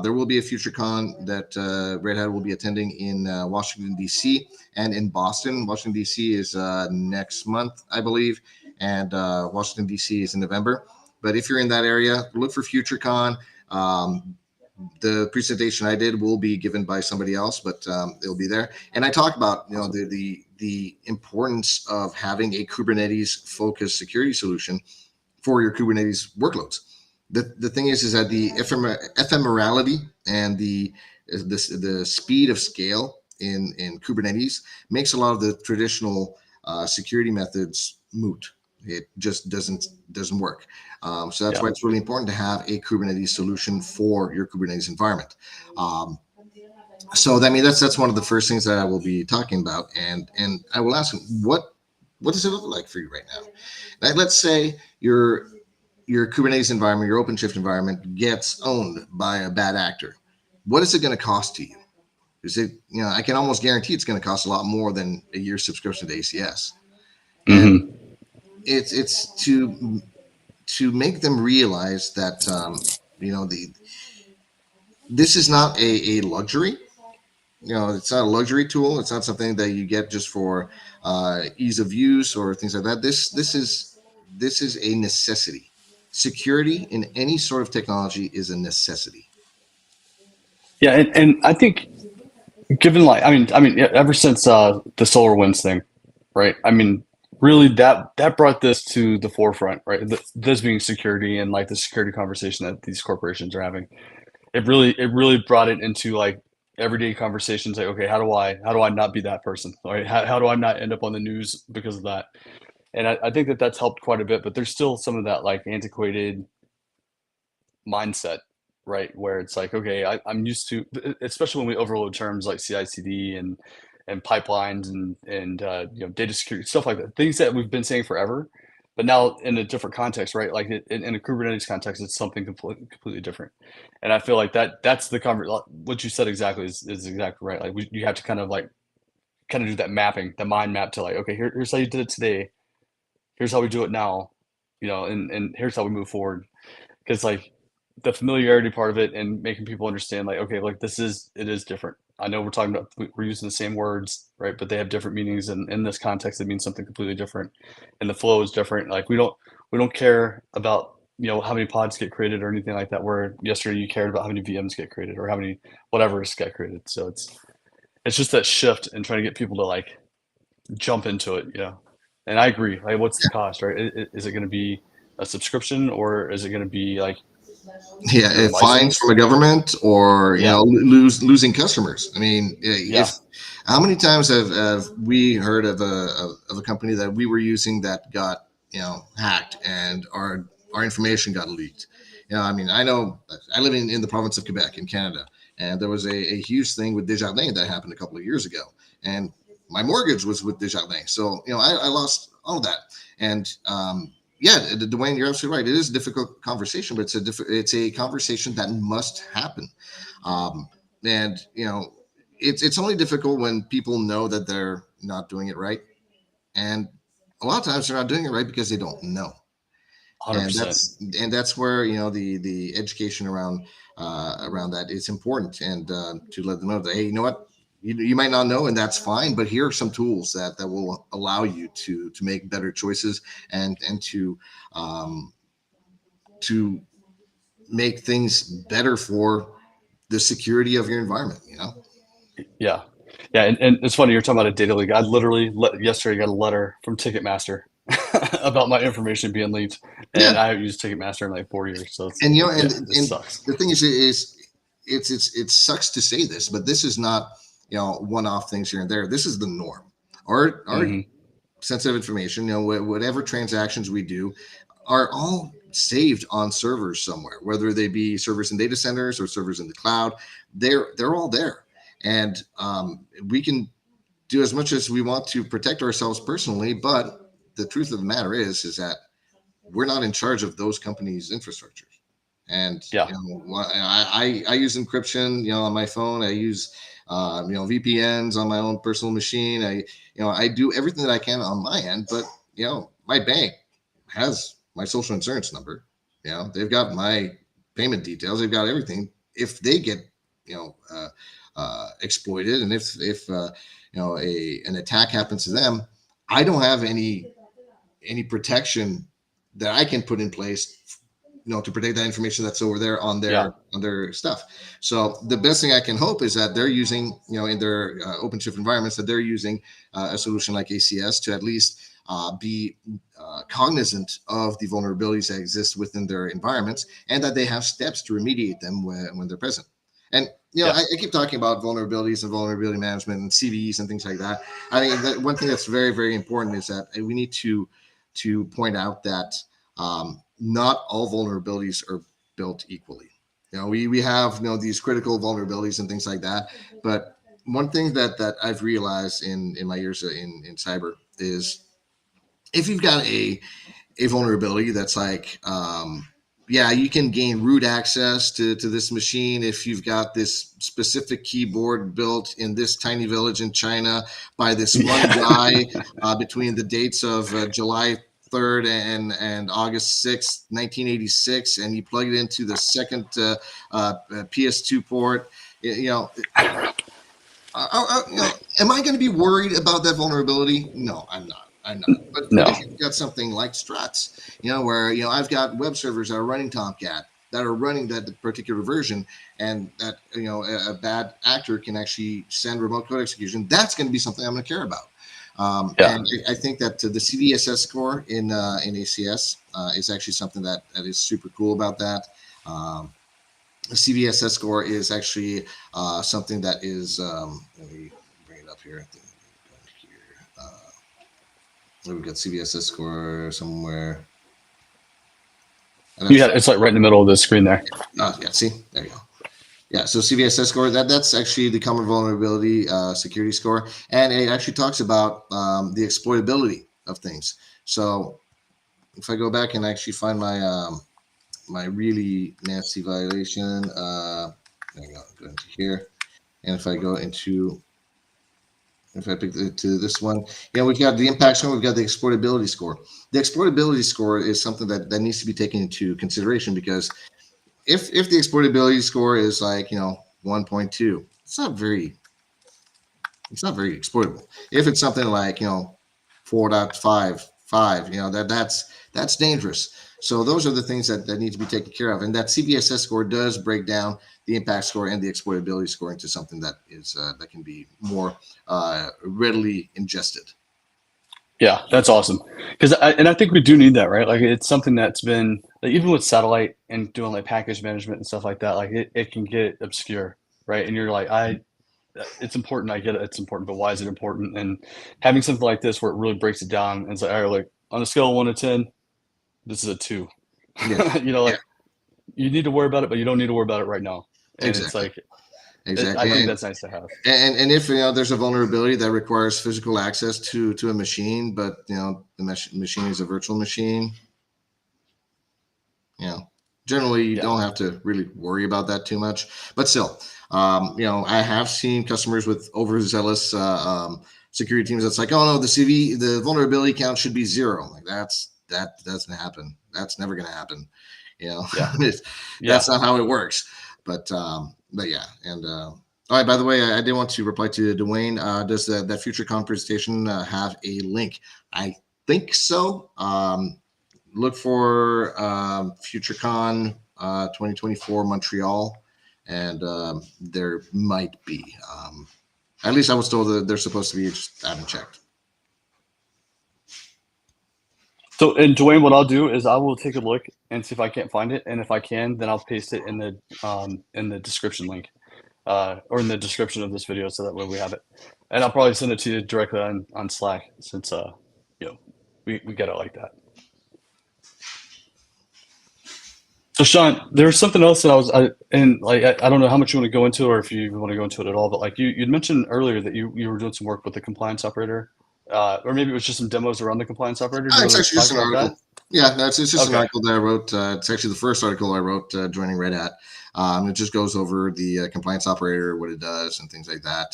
There will be a FutureCon that Red Hat will be attending in Washington, D.C. and in Boston. Washington, D.C. is next month, I believe, and Washington, D.C. is in November. But if you're in that area, look for FutureCon. The presentation I did will be given by somebody else, but it'll be there. And I talk about the importance of having a Kubernetes focused security solution for your Kubernetes workloads. The thing is that the ephemerality and the speed of scale in Kubernetes makes a lot of the traditional security methods moot. It just doesn't work. So that's Yeah. why it's really important to have a Kubernetes solution for your Kubernetes environment. So I mean that's one of the first things that I will be talking about, and I will ask him what does it look like for you right now? Like, let's say your Kubernetes environment, your OpenShift environment gets owned by a bad actor. What is it going to cost to you? Is it, I can almost guarantee it's going to cost a lot more than a year's subscription to ACS. And Hmm. it's to make them realize that, this is not a luxury. It's not a luxury tool. It's not something that you get just for ease of use or things like that. This is a necessity. Security in any sort of technology is a necessity. Yeah, and I think given like yeah, ever since the SolarWinds thing, right? I mean, really that brought this to the forefront, right? This being security and like the security conversation that these corporations are having. It really brought it into like everyday conversations. Like, okay, how do I not be that person? Right? How do I not end up on the news because of that? And I think that's helped quite a bit. But there's still some of that like antiquated mindset, right? Where it's like, okay, I'm used to, especially when we overload terms like CI/CD and pipelines and data security stuff like that, things that we've been saying forever, but now in a different context, right? Like in a Kubernetes context, it's something completely different. And I feel like that's the what you said exactly is exactly right. Like you have to kind of do that mapping, the mind map to like, okay, here's how you did it today. Here's how we do it now, and here's how we move forward. Because like the familiarity part of it and making people understand like, okay, like it is different. I know we're talking about, we're using the same words, right? But they have different meanings, and in this context it means something completely different, and the flow is different. Like we don't care about how many pods get created or anything like that, where yesterday you cared about how many VMs get created or how many whatever's get created. So it's just that shift and trying to get people to like jump into it. And I agree, like what's the cost, right? Is it going to be a subscription, or is it going to be like Yeah, your fines from license? a government, or Yeah, losing customers. I mean, yeah, if how many times have we heard of a company that we were using that got hacked and our information got leaked? I mean, I know I live in the province of Quebec in Canada, and there was a huge thing with Desjardins that happened a couple of years ago, and my mortgage was with Desjardins, so I lost all of that, and yeah, Dwayne, you're absolutely right. It is a difficult conversation, but it's a conversation that must happen. Um, and it's only difficult when people know that they're not doing it right, and a lot of times they're not doing it right because they don't know. And 100%. that's where, you know, the education around that is important, and to let them know that, hey, you know what, you might not know, and that's fine, but here are some tools that will allow you to make better choices, and to make things better for the security of your environment, you know. Yeah. Yeah. And it's funny, you're talking about a data leak. I literally yesterday got a letter from Ticketmaster about my information being leaked. Yeah. And I haven't used Ticketmaster in like 4 years. So And you know, yeah, it and sucks. the thing is it sucks to say this, but this is not, you know, one-off things here and there. This is the norm. Our Hmm. sensitive information, you know, whatever transactions we do are all saved on servers somewhere, whether they be servers in data centers or servers in the cloud. They're all there, and we can do as much as we want to protect ourselves personally, but the truth of the matter is that we're not in charge of those companies' infrastructures. And Yeah. you know, I use encryption, you know, on my phone. I use you know, VPNs on my own personal machine. I do everything that I can on my end, but you know, my bank has my social insurance number. You know, they've got my payment details. They've got everything. If they get, you know, exploited, and if you know, an attack happens to them, I don't have any protection that I can put in place, you know, to protect that information that's over there on Yeah. their stuff. So the best thing I can hope is that they're using, you know, in their OpenShift environments, that they're using a solution like ACS to at least be cognizant of the vulnerabilities that exist within their environments, and that they have steps to remediate them when they're present. And you know, Yeah. I keep talking about vulnerabilities and vulnerability management and CVEs and things like that. I think that one thing that's very, very important is that we need to point out that not all vulnerabilities are built equally. You know, we have, you know, these critical vulnerabilities and things like that. But one thing that I've realized in my years in cyber is, if you've got a vulnerability that's like, yeah, you can gain root access to this machine if you've got this specific keyboard built in this tiny village in China by this one guy between the dates of July 3rd and August 6th, 1986, and you plug it into the second PS2 port. You know, you know, am I going to be worried about that vulnerability? No, I'm not. I'm not. But No. if you've got something like struts, you know, where, you know, I've got web servers that are running Tomcat, that are running that particular version, and that, you know, a bad actor can actually send remote code execution, that's going to be something I'm going to care about. Yeah. And I think that the CVSS score in ACS is actually something that is super cool about that. The CVSS score is actually something that is, let me bring it up here. We've got CVSS score somewhere. It's like right in the middle of the screen there. Yeah, see, there you go. Yeah, so CVSS score, that's actually the common vulnerability security score, and it actually talks about the exploitability of things. So if I go back and actually find my my really nasty violation, there we go into here, and if I go into, if I pick it to this one, you know, we've got the impact score, we've got the exploitability score. The exploitability score is something that needs to be taken into consideration, because if the exploitability score is like, you know, 1.2, it's not very exploitable. If it's something like, you know, 4.55, you know, that's dangerous. So those are the things that need to be taken care of. And that CVSS score does break down the impact score and the exploitability score into something that is that can be more readily ingested. Yeah, that's awesome. I think we do need that, right? Like, it's something that's been, like, even with satellite and doing like package management and stuff like that, like it can get obscure, right? And you're like, it's important. I get it. It's important, but why is it important? And having something like this where it really breaks it down and it's like, all right, like on a scale of 1 to 10, this is a 2. Yeah, You know, yeah, like, you need to worry about it, but you don't need to worry about it right now. And it's exactly, like, I exactly. think that's nice to have. And if, you know, there's a vulnerability that requires physical access to a machine, but, you know, the machine is a virtual machine, you know, generally you don't have to really worry about that too much. But still, you know, I have seen customers with overzealous security teams that's like, oh no, the vulnerability count should be 0. Like, that doesn't happen. That's never going to happen. Yeah. That's not how it works. But yeah. And all right, by the way, I did want to reply to Dwayne. Does that FutureCon presentation have a link? I think so. Look for FutureCon 2024 Montreal, and there might be. At least I was told that they're supposed to be. Just I haven't checked. So, and Dwayne, what I'll do is I will take a look and see if I can't find it, and if I can, then I'll paste it in the description link, or in the description of this video, so that way we have it. And I'll probably send it to you directly on Slack, since we get it like that. So Sean, there's something else that I don't know how much you want to go into, or if you even want to go into it at all, but like you'd mentioned earlier that you were doing some work with the compliance operator, or maybe it was just some demos around the compliance operator. Do you It's want to actually just talk an about article. that? Yeah, no, it's just an Okay. article that I wrote. It's actually the first article I wrote joining Red Hat. It just goes over the compliance operator, what it does, and things like that.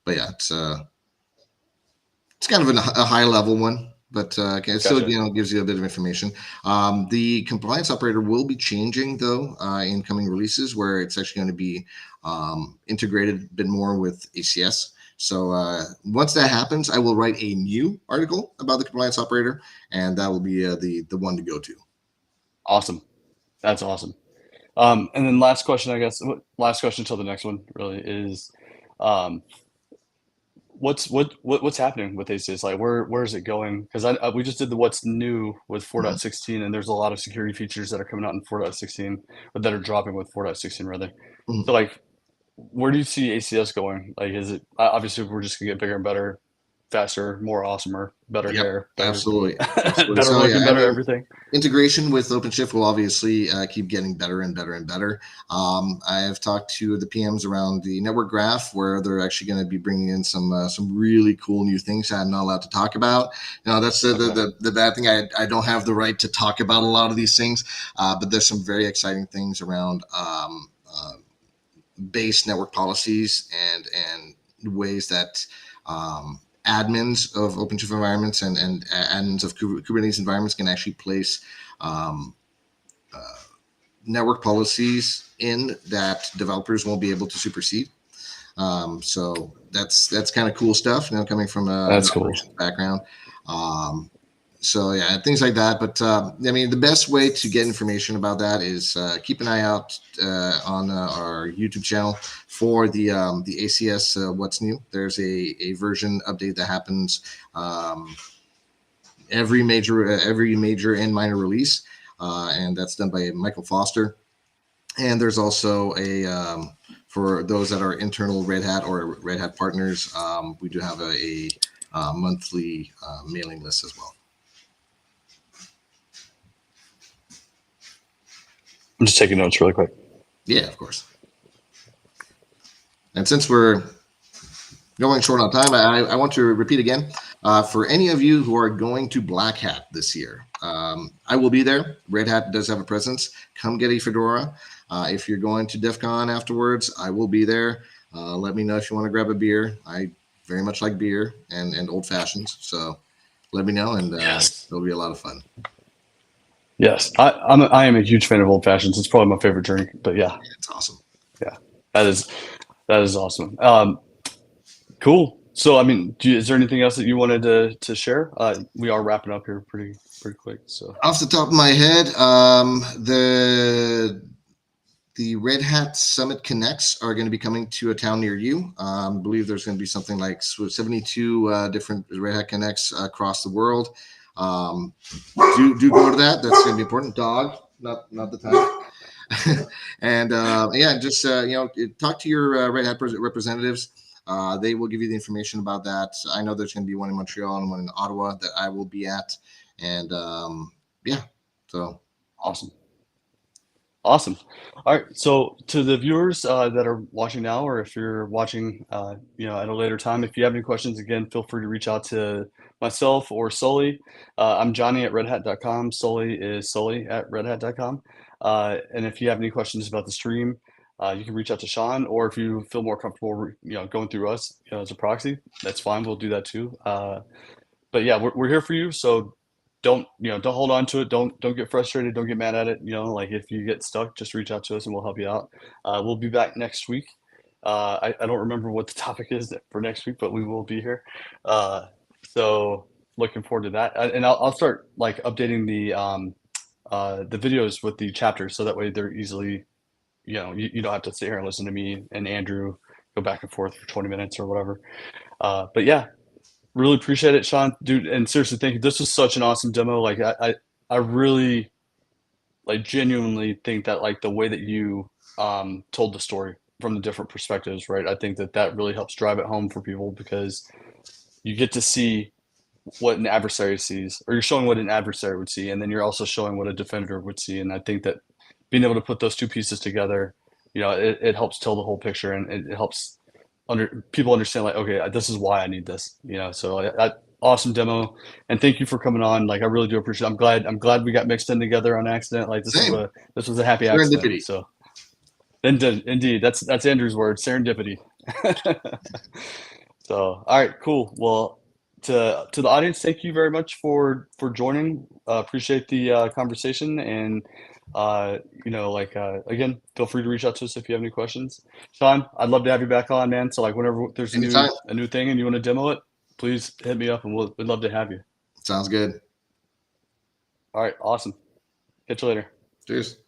But yeah, it's kind of a high level one, but it still Gotcha. gives you a bit of information. The compliance operator will be changing though in coming releases, where it's actually going to be integrated a bit more with ACS. So once that happens, I will write a new article about the compliance operator, and that will be the one to go to. Awesome. That's awesome. And then last question, I guess, last question until the next one really is, um, what's happening with ACS? Like, where is it going? Because we just did the what's new with Mhm. 4.16, and there's a lot of security features that are coming out in 4.16, or that are dropping with 4.16 rather. Mhm. So like, where do you see ACS going? Like, is it obviously we're just gonna get bigger and better, faster, more awesomer, better Yep, hair, better, absolutely, absolutely. better So looking, yeah, I better mean, everything? integration with OpenShift will obviously keep getting better and better and better. I have talked to the PMs around the network graph, where they're actually going to be bringing in some really cool new things I'm not allowed to talk about. Now that's Okay. the bad thing. I don't have the right to talk about a lot of these things, but there's some very exciting things around base network policies and ways that admins of OpenShift environments and admins of Kubernetes environments can actually place um, uh, network policies in that developers won't be able to supersede. So that's kind of cool stuff, coming from an That's cool. operations background. Um, so yeah, things like that. But I mean, the best way to get information about that is keep an eye out on our YouTube channel for the ACS What's New. There's a version update that happens every major and minor release, and that's done by Michael Foster. And there's also a for those that are internal Red Hat or Red Hat partners, we do have a monthly mailing list as well. I'm just taking notes really quick. Yeah, of course. And since we're going short on time, I want to repeat again. For any of you who are going to Black Hat this year, I will be there. Red Hat does have a presence. Come get a fedora. If you're going to DEF CON afterwards, I will be there. Let me know if you want to grab a beer. I very much like beer and old fashions. So let me know, and Yes. it'll be a lot of fun. Yes. I am a huge fan of old fashions. It's probably my favorite drink, but yeah, It's awesome. yeah, that is awesome. Cool. So, I mean, is there anything else that you wanted to share? We are wrapping up here pretty quick. So, Off the top of my head, the Red Hat Summit Connects are going to be coming to a town near you. I believe there's going to be something like 72 different Red Hat Connects across the world. Do go to that. That's going to be important. Dog, not the time. And yeah, just talk to your Red Hat representatives. They will give you the information about that. I know there's going to be one in Montreal and one in Ottawa that I will be at. And yeah, so awesome. Awesome. All right. So to the viewers that are watching now, or if you're watching, at a later time, if you have any questions, again, feel free to reach out to myself or Sully. I'm Jonny at redhat.com. Sully is Sully at redhat.com. And if you have any questions about the stream, you can reach out to Sean, or if you feel more comfortable, going through us, as a proxy, that's fine. We'll do that too. But yeah, we're here for you. So don't hold on to it. Don't get frustrated. Don't get mad at it. Like if you get stuck, just reach out to us and we'll help you out. We'll be back next week. I don't remember what the topic is for next week, but we will be here. So looking forward to that. And I'll start like updating the videos with the chapters so that way they're easily, you don't have to sit here and listen to me and Andrew go back and forth for 20 minutes or whatever. But yeah, really appreciate it, Sean, dude. And seriously, thank you. This was such an awesome demo. Like I really like genuinely think that like the way that you told the story from the different perspectives, right? I think that really helps drive it home for people because you get to see what an adversary sees, or you're showing what an adversary would see, and then you're also showing what a defender would see. And I think that being able to put those two pieces together, it helps tell the whole picture, and it helps people understand like, okay, this is why I need this, So awesome demo, and thank you for coming on. Like I really do appreciate it. I'm glad we got mixed in together on accident. Like this was a happy accident. Serendipity. So indeed, that's Andrew's word, serendipity. So all right, cool. Well, to the audience, thank you very much for joining. Appreciate the conversation, and again, feel free to reach out to us if you have any questions. Sean, I'd love to have you back on, man. So like whenever there's a new thing and you want to demo it, please hit me up and we'd love to have you. Sounds good. All right, awesome. Catch you later. Cheers.